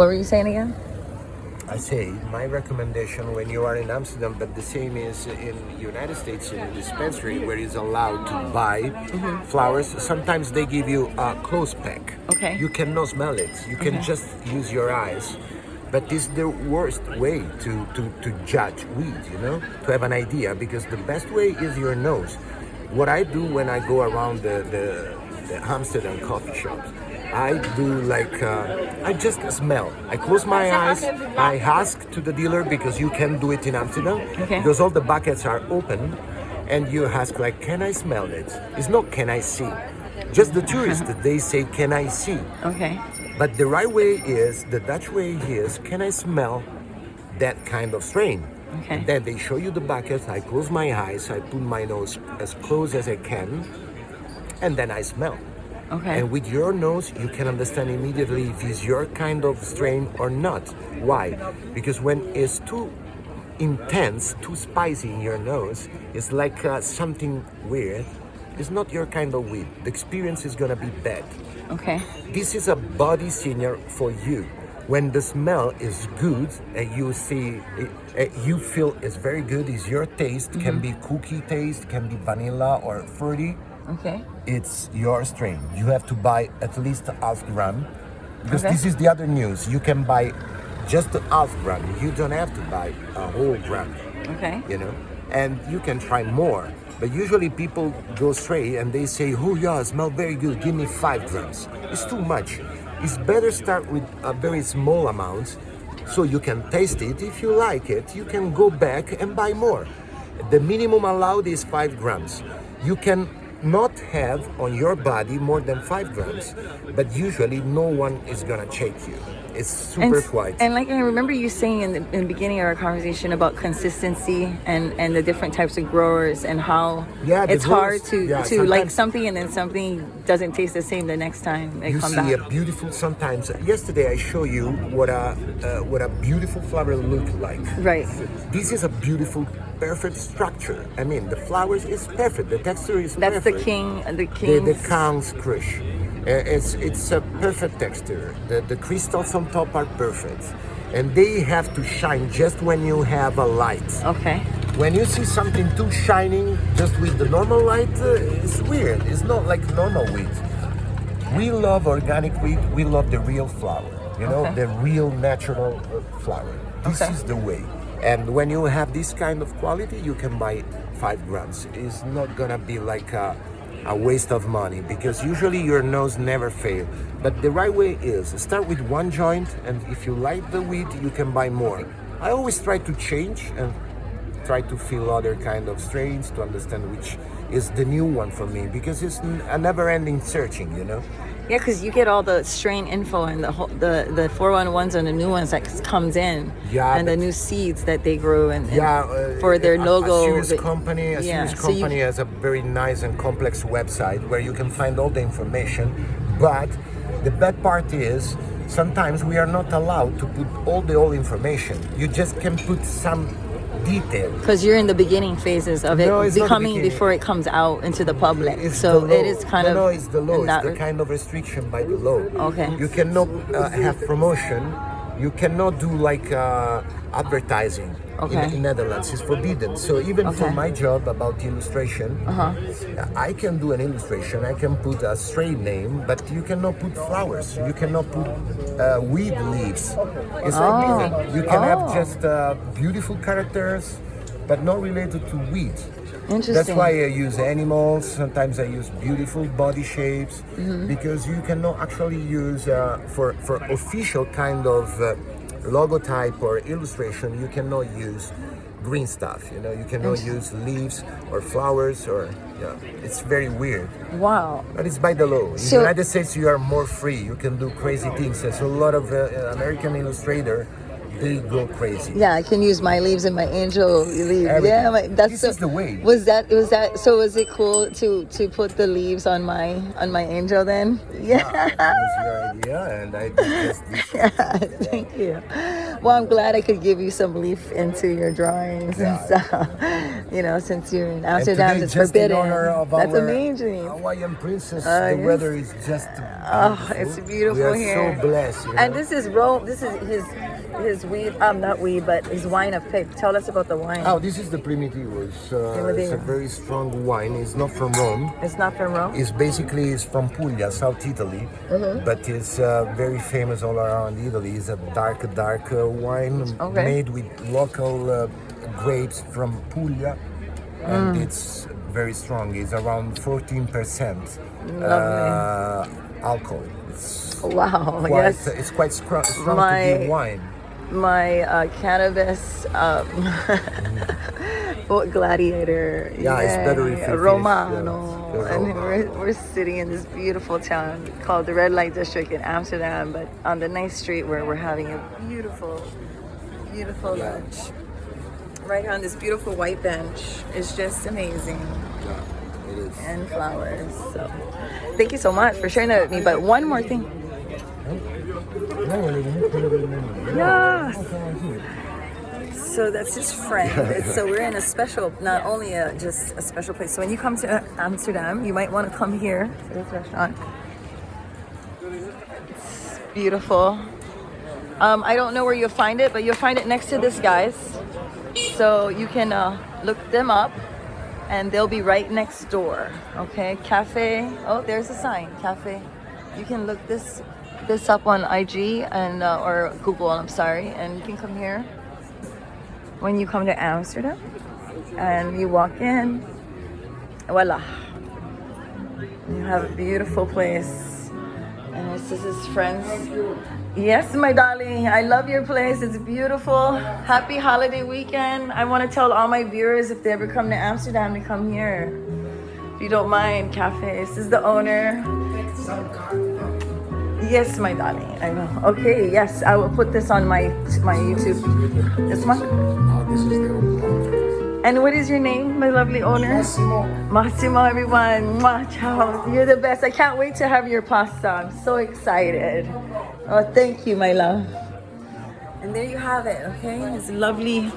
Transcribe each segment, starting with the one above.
What were you saying again? I say my recommendation when you are in Amsterdam, but the same is in United States in a dispensary where it's allowed to buy flowers. Sometimes they give you a close pack. Okay. You cannot smell it. You can just use your eyes. But this is the worst way to judge weed, you know, to have an idea, because the best way is your nose. What I do when I go around the Amsterdam coffee shops, I do like, I just smell. I close my eyes, I ask to the dealer, because you can do it in Amsterdam, because all the buckets are open, and you ask like, can I smell it? It's not can I see. Just the tourists, they say, can I see? Okay. But the right way is, the Dutch way is, can I smell that kind of strain? Okay. And then they show you the bucket, I close my eyes, I put my nose as close as I can, and then I smell. Okay. And with your nose, you can understand immediately if it's your kind of strain or not. Why? Because when it's too intense, too spicy in your nose, it's like something weird. It's not your kind of weed. The experience is gonna be bad. Okay. This is a body signal for you. When the smell is good and you see, you feel it's very good, is your taste, can be cookie taste, can be vanilla or fruity. Okay. It's your strain. You have to buy at least half gram, because this is the other news. You can buy just a half gram. You don't have to buy a whole gram. Okay. You know, and you can try more. But usually people go straight and they say, oh yeah, it smells very good, give me 5 grams. It's too much. It's better start with a very small amount so you can taste it. If you like it, you can go back and buy more. The minimum allowed is 5 grams. You can not have on your body more than 5 grams, but usually no one is gonna check you. It's super quiet. And like I remember you saying in the beginning of our conversation about consistency and the different types of growers and how it's hard to like something and then something doesn't taste the same the next time they come back. You see a beautiful, sometimes, yesterday I show you what a beautiful flower look like. Right. This is a beautiful, perfect structure. I mean, the flowers is perfect, the texture is perfect. That's the king. The King's Crush. It's a perfect texture. The crystals on top are perfect, and they have to shine just when you have a light. Okay. When you see something too shining just with the normal light, it's weird. It's not like normal weed. We love organic weed. We love the real flower. You know, the real natural flower. This is the way. And when you have this kind of quality, you can buy 5 grams. It's not gonna be like a waste of money, because usually your nose never fail. But the right way is start with 1 joint, and if you like the weed, you can buy more. I always try to change and try to feel other kind of strains to understand which is the new one for me, because it's a never-ending searching, you know. Yeah, because you get all the strain info and the 411s and the new ones that comes in, and the new seeds that they grow and for their logo. A serious company has a very nice and complex website where you can find all the information. But the bad part is sometimes we are not allowed to put all the old information. You just can put some detail. Because you're in the beginning phases of it becoming before it comes out into the public. So it is kind of... No, it's the law. It's the kind of restriction by the law. Okay. You cannot have promotion. You cannot do like advertising in Netherlands. It's forbidden. So even for my job about illustration, I can do an illustration. I can put a strain name, but you cannot put flowers. You cannot put weed leaves. It's forbidden. You can have just beautiful characters, but not related to weed. Interesting. That's why I use animals. Sometimes I use beautiful body shapes, because you cannot actually use for official kind of logotype or illustration. You cannot use green stuff. You know, you cannot use leaves or flowers or it's very weird. Wow. But it's by the law. In the United States, you are more free. You can do crazy things. There's a lot of American illustrator they go crazy. Yeah, I can use my leaves and my angel leaves. Everything. Yeah, that's this is the way. Was that so? Was it cool to put the leaves on my angel then? Yeah. That was your idea, and I did just this. Yeah, thank you. Well, I'm glad I could give you some leaf into your drawings and stuff. You know, since you're in Amsterdam, and it's just forbidden. in honor of That's our amazing. Hawaiian princess. The Yes. weather is just beautiful. It's beautiful we are here. so blessed. You know? And this is Rome. This is his weed. Not weed, but his wine of pick. Tell us about the wine. Oh, this is the Primitivo. It's a very strong wine. It's not from Rome. It's not from Rome. It's from Puglia, South Italy, but it's very famous all around Italy. It's a dark wine made with local grapes from Puglia, and it's very strong. It's around 14% alcohol. Wow! Yes, it's quite strong to be wine. My Cannabis gladiator. Yeah, it's better if you Romano. finish, And we're sitting in this beautiful town called the Red Light District in Amsterdam, but on the nice street where we're having a beautiful lunch. Right on this beautiful white bench. It's just amazing. Yeah, it is. And flowers. So thank you so much for sharing that with me. But one more thing. Yes. So that's his friend. So we're in a special, not only just a special place. So when you come to Amsterdam, you might want to come here to this restaurant. It's beautiful. I don't know where you'll find it, but you'll find it next to this guy's. So you can look them up, and they'll be right next door. Okay, cafe. Oh, there's a sign, cafe. You can look this up on IG and or Google. I'm sorry, and you can come here when you come to Amsterdam, and you walk in. Voila! You have a beautiful place, and this is his friends. Yes, my darling, I love your place. It's beautiful. Happy holiday weekend. I want to tell all my viewers if they ever come to Amsterdam to come here. If you don't mind, cafe. This is the owner. Yes, my darling, I will. Okay, yes, I will put this on my YouTube. This one? This is the old. And what is your name, my lovely owner? Massimo, everyone. Mwah, ciao. You're the best. I can't wait to have your pasta. I'm so excited. Oh, thank you, my love. And there you have it, okay? It's lovely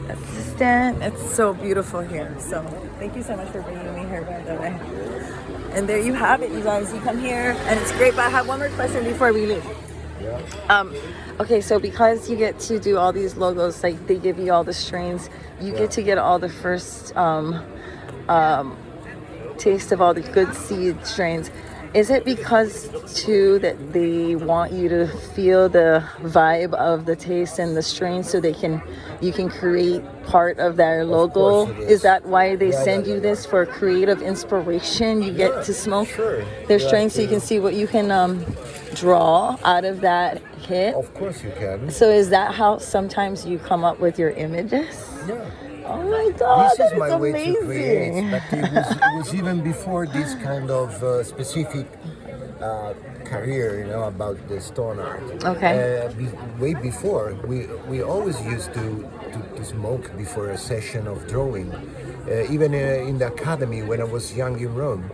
assistant. It's so beautiful here. So thank you so much for bringing me here, by the way. And there you have it, you guys. You come here, and it's great. But I have one more question before we leave. Yeah. Okay, so because you get to do all these logos, like they give you all the strains, you get to get all the first taste of all the good seed strains. Is it because too that they want you to feel the vibe of the taste and the strain, so you can create part of their logo? Is that why they send you this, for creative inspiration? You get to smoke their strains, so you can see what you can draw out of that hit. Of course you can. So is that how sometimes you come up with your images? Yeah. Oh my God, This is my amazing. way to create, but it was even before this kind of specific career, about the stone art. Okay. Way before, we always used to smoke before a session of drawing. Even in the academy when I was young in Rome,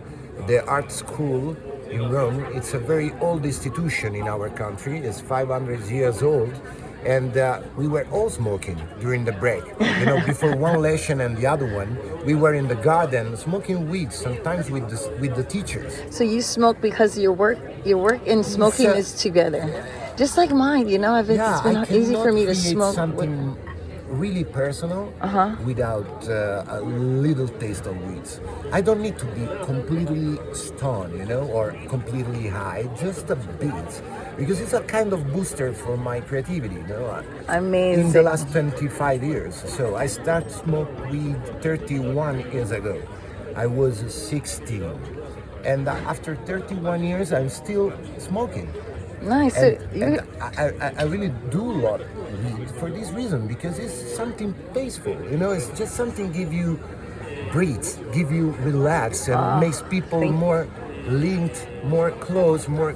the art school in Rome, it's a very old institution in our country. It's 500 years old. And we were all smoking during the break. Before one lesson and the other one, we were in the garden smoking weed, sometimes with the teachers. So you smoke because your work and smoking is together, just like mine. It's been easy for me to smoke something really personal without a little taste of weeds. I don't need to be completely stoned, or completely high, just a bit. Because it's a kind of booster for my creativity, Amazing. In the last 25 years. So I started smoke weed 31 years ago. I was 16. And after 31 years, I'm still smoking. Nice. And I really do love weed for this reason, because it's something peaceful. It's just something give you breathe, give you relax, and makes people more linked, more close, more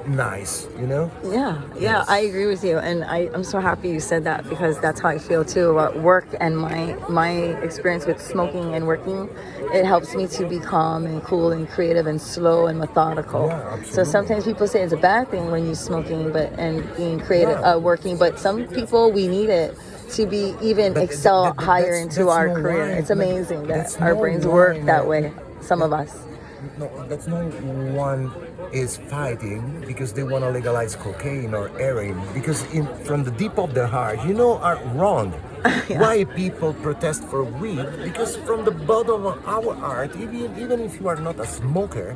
nice, you know? Yeah, Yes. I agree with you, and I'm so happy you said that, because that's how I feel too about work and my experience with smoking and working. It helps me to be calm and cool and creative and slow and methodical. Yeah, absolutely. So sometimes people say it's a bad thing when you're smoking, and being creative, working. But some people, we need it to be even excel higher into our career. It's amazing that our brains work that way. Some of us. No, that's no one is fighting because they want to legalize cocaine or heroin, because from the deep of their heart, are wrong. Yeah. Why people protest for weed? Because from the bottom of our heart, even if you are not a smoker,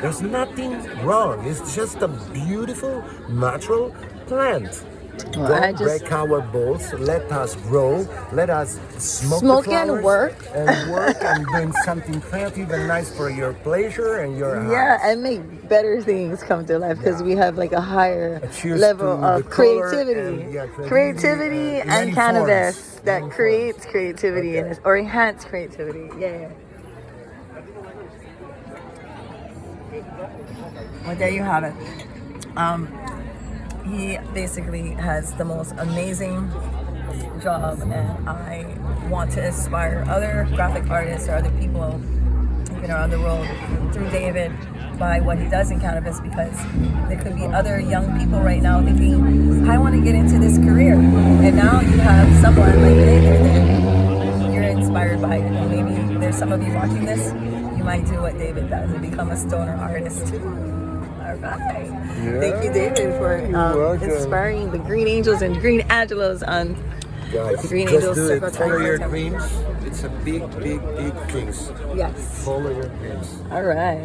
there's nothing wrong. It's just a beautiful natural plant. Well, Don't break our balls. Let us grow. Let us smoke and work and doing something creative and nice for your pleasure and your heart. Yeah, and make better things come to life, because we have like a higher level of creativity and cannabis that creates creativity or enhance creativity. Yeah. Well, there you have it. He basically has the most amazing job, and I want to inspire other graphic artists or other people around the world through David by what he does in cannabis, because there could be other young people right now thinking, I want to get into this career, and now you have someone like David that you're inspired by, and maybe there's some of you watching this, you might do what David does and become a stoner artist. Right. Yeah. Thank you, David, for inspiring the Green Angels and Green Angel'Z on Green Angel'Z CircleTime420. Follow your dreams. It's a big, big, big things. Yes. Follow your dreams. All right.